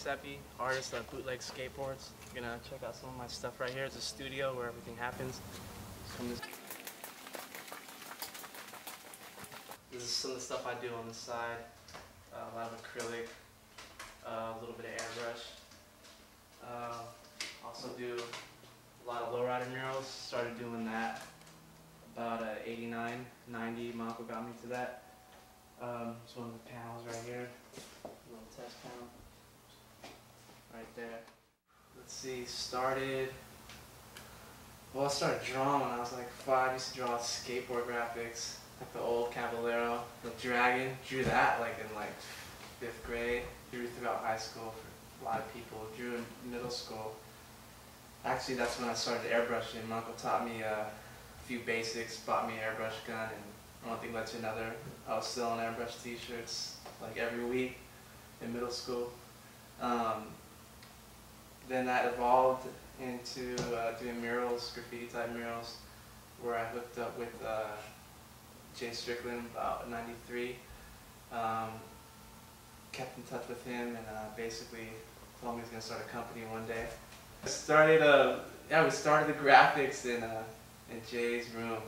Giuseppe, artist of Bootleg Skateboards. You're gonna check out some of my stuff right here. It's a studio where everything happens. This is some of the stuff I do on the side. A lot of acrylic, a little bit of airbrush. Also do a lot of lowrider murals. Started doing that about 89, 90. Marco got me to that. It's one of the panels right here. A little test panel. Right there. Let's see, I started drawing when I was like 5. I used to draw skateboard graphics, like the old Caballero, the Dragon. Drew that like in like 5th grade. Drew throughout high school for a lot of people. Drew in middle school. Actually, that's when I started airbrushing. My uncle taught me a few basics, bought me an airbrush gun, and one thing led to another. I was selling airbrush t-shirts like every week in middle school. Then that evolved into doing murals, graffiti type murals, where I hooked up with Jay Strickland about '93. Kept in touch with him and basically told me he was going to start a company one day. We started the graphics in Jay's room.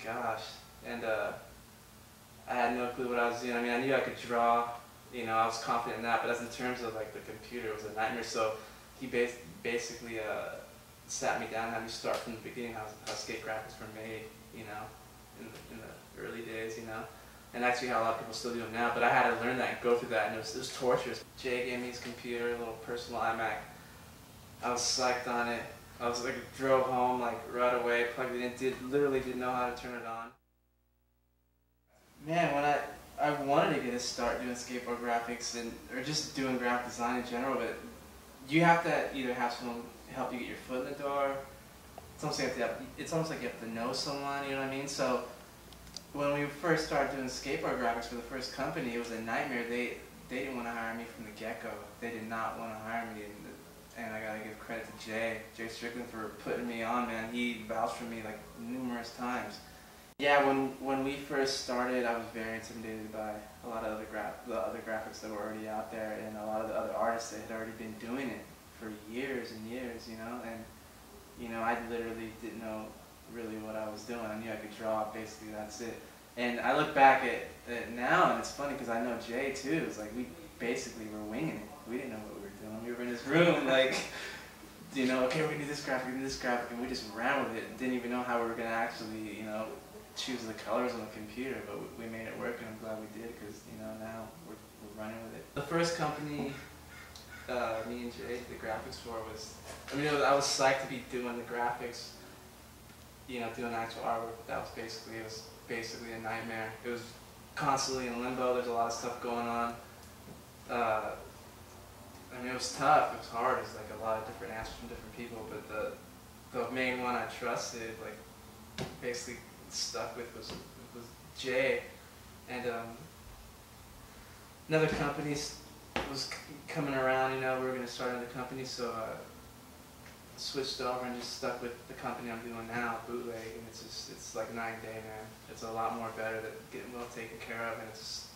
Gosh, and I had no clue what I was doing. I mean, I knew I could draw. You know, I was confident in that, but as in terms of like the computer, it was a nightmare. So he basically sat me down and had me start from the beginning how skate graphics were made, you know, in the early days, you know. And actually how a lot of people still do them now, but I had to learn that and go through that, and it was torturous. Jay gave me his computer, a little personal iMac. I was psyched on it. I was like, drove home like right away, plugged it in, literally didn't know how to turn it on. Man, when I wanted to get a start doing skateboard graphics or just doing graphic design in general, but you have to either have someone help you get your foot in the door. It's almost like you have to know someone, you know what I mean? So when we first started doing skateboard graphics for the first company, it was a nightmare. They didn't want to hire me from the get-go. They did not want to hire me, and I gotta give credit to Jay Strickland for putting me on, man. He vouched for me like numerous times. Yeah, when we first started, I was very intimidated by a lot of the other graphics that were already out there, and a lot of the other artists that had already been doing it for years and years, you know. And you know, I literally didn't know really what I was doing. I knew I could draw, basically, that's it. And I look back at it now, and it's funny because I know Jay too. It's like we basically were winging it. We didn't know what we were doing. We were in his room, like, you know, okay, we're gonna do this graphic, and we just ran with it. And didn't even know how we were gonna actually, you know, choose the colors on the computer, but we made it work, and I'm glad we did because, you know, now we're running with it. The first company me and Jay did the graphics for was, I mean, I was psyched to be doing the graphics, you know, doing actual artwork, but that was basically a nightmare. It was constantly in limbo. There's a lot of stuff going on. I mean, it was tough. It was hard. It was like a lot of different answers from different people, but the main one I trusted, like, basically stuck with was Jay. And another company was coming around, you know, we were going to start another company, so switched over and just stuck with the company I'm doing now, Bootleg, and it's like night and day, man. It's a lot more better, getting well taken care of, and it's,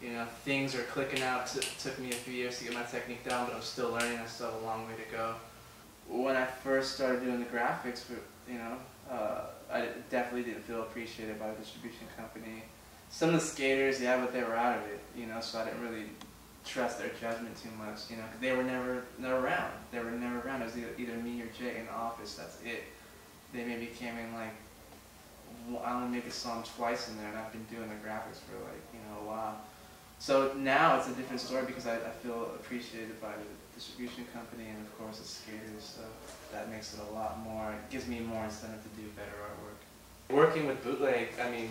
you know, things are clicking out. Took me a few years to get my technique down, but I'm still learning. I still have a long way to go. When I first started doing the graphics, you know, I definitely didn't feel appreciated by the distribution company. Some of the skaters, yeah, but they were out of it, you know, so I didn't really trust their judgment too much, you know, because they were never around. They were never around. It was either me or Jay in the office. That's it. They maybe came in like, I only make a song twice in there, and I've been doing the graphics for like, you know, a while. So now it's a different story because I feel appreciated by the distribution company and of course the skaters. So that makes it a lot more. It gives me more incentive to do better artwork. Working with Bootleg, I mean,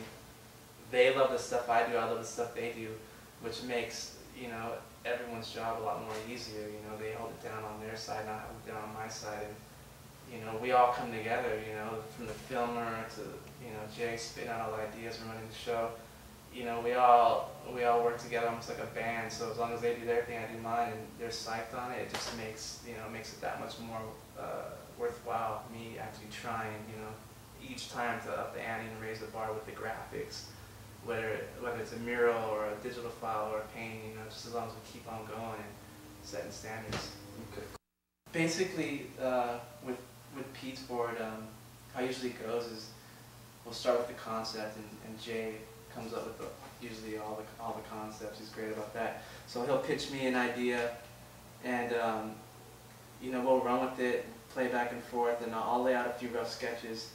they love the stuff I do. I love the stuff they do, which makes, you know, everyone's job a lot more easier. You know, they hold it down on their side, not hold it down on my side, and you know, we all come together. You know, from the filmer to, you know, Jay spitting out all the ideas and running the show. You know, we all work together almost like a band. So as long as they do their thing, I do mine, and they're psyched on it, it just makes, you know, makes it that much more worthwhile. Me actually trying, you know, each time to up the ante and raise the bar with the graphics. Whether it's a mural or a digital file or a painting, you know, just as long as we keep on going and setting standards. Okay. Basically, with Pete's board, how it usually goes is we'll start with the concept, and Jay comes up with usually all the concepts. He's great about that. So he'll pitch me an idea, and you know, we'll run with it, play back and forth, and I'll lay out a few rough sketches.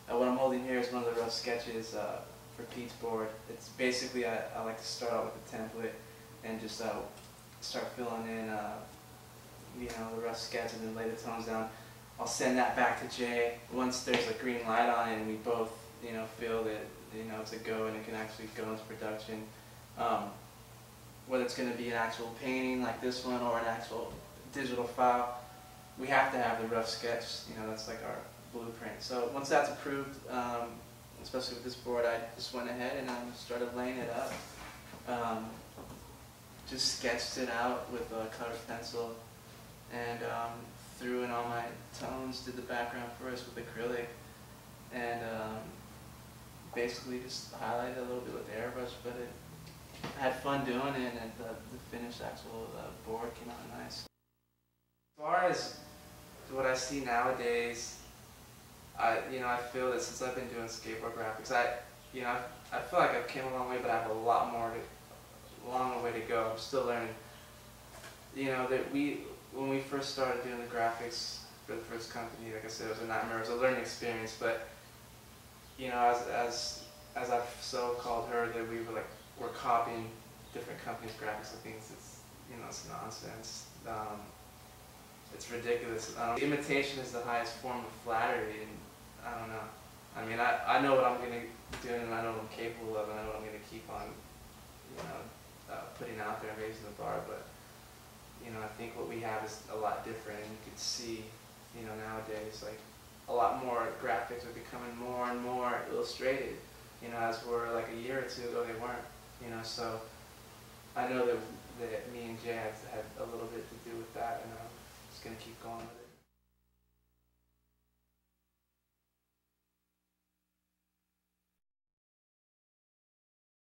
What I'm holding here is one of the rough sketches for Pete's board. It's basically, I like to start out with a template and just start filling in you know, the rough sketch, and then lay the tones down. I'll send that back to Jay. Once there's a green light on it and we both, you know, feel that, you know, it's a go and it can actually go into production, whether it's going to be an actual painting like this one or an actual digital file, we have to have the rough sketch. You know, that's like our blueprint. So once that's approved, especially with this board, I just went ahead and started laying it up. Just sketched it out with a colored pencil, and threw in all my tones, did the background first with acrylic, and basically just highlighted a little bit with airbrush, but I had fun doing it, and the finished actual board came out nice. As far as what I see nowadays, I feel that since I've been doing skateboard graphics, I feel like I've came a long way, but I have a long way to go. I'm still learning. You know, that when we first started doing the graphics for the first company, like I said, it was a nightmare. It was a learning experience, but you know, as I've so called her, that we're copying different companies' graphics. I think it's nonsense. It's ridiculous. Imitation is the highest form of flattery, and I don't know. I mean, I know what I'm going to do, and I know what I'm capable of, and I know what I'm going to keep on, putting out there and raising the bar. But you know, I think what we have is a lot different, and you can see, you know, nowadays, like a lot more graphics are becoming more and more illustrated. You know, as were like a year or two ago, they weren't. You know, so I know that me and Jay have had a little bit to do with that.